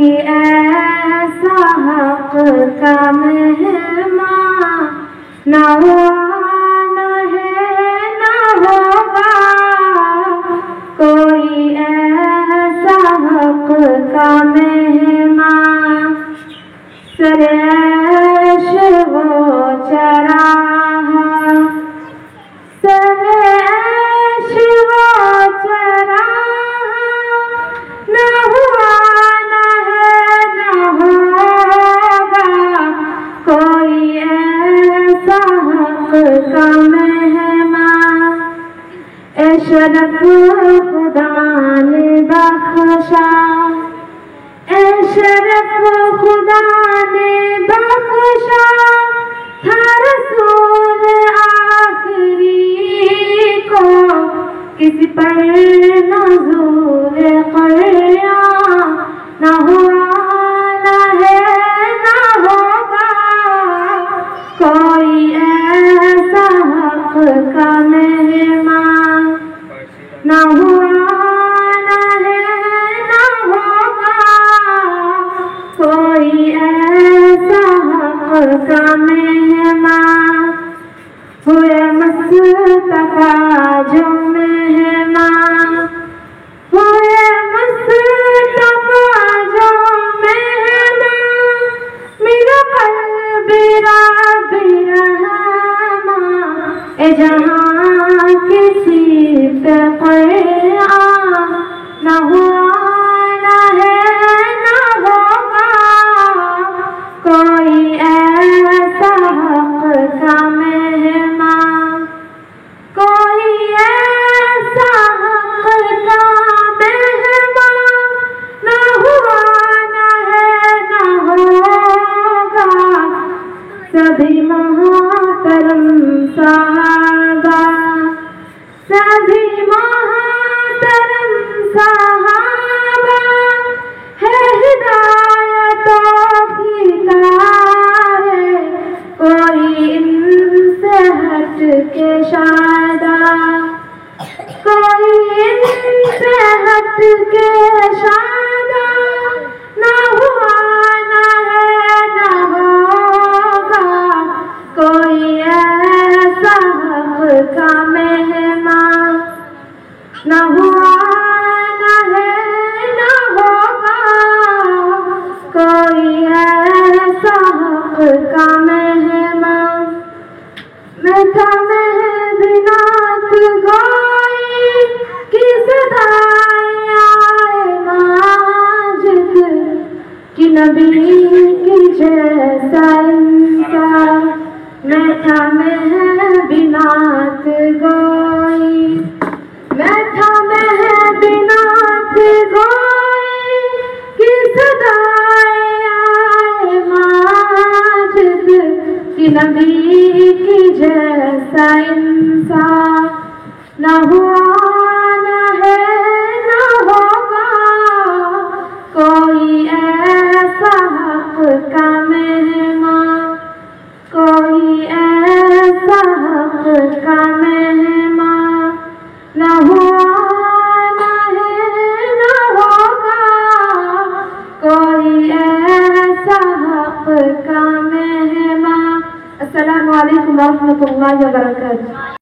कोई ऐसा हक का मेहमान ना हुआ ना है ना होगा, कोई ऐसा हक का मेहमान। सरऐश वो चराहा, सरऐश वो चराहा, ना हुआ ना है ना होगा, कोई ऐसा हक का मेहमान। एशरफ खुदा ने बख्शा, एशरफ खुदा ने बख्शा था रसूल आखिरी को, किसी पर नज़ूल क़याम ना हुआ ना है ना होगा, कोई ऐसा हक का मेहमान ना हुआ ना है ना होगा, कोई ऐसा हक का मेहमान। हुए मुस्तफा जो मेहमान, हुए मुस्तफा जो मेहमान, मेरा क़ल्ब रब्बी रहमा, ए जहाँ किसी पे क़याम ना हुआ ना है ना होगा, कोई ऐसा हक का मेहमान, कोई ऐसा हक का मेहमान ना हुआ ना है ना होगा। सभी मोहतरम सहाबा, सभी मोहतरम सहाबा है हिदायतों की तारे, कोई इनसे हट के शादा, कोई इनसे हट के शादा ना हुआ ना है ना होगा, कोई ऐसा हक का मेहमान ना हुआ ना है ना होगा, कोई ऐसा हक का मेहमान। मैं था मेहदिनात गोई की सदाएं आए माजिद, कि नबी की जैसा इंसान। मैं था मेहदिनात गोई, मैं था मेहदिनात गोई की सदाएं आए माजिद, कि नबी की जैसा इंसान ना हुआ ना है ना होगा, कोई ऐसा हक का मेहमान, कोई ऐसा हक का मेहमान ना हुआ ना है ना होगा, कोई ऐसा हक का मेहमान। अस्सलामु अलैकुम व रहमतुल्लाहि व बरकातुहू।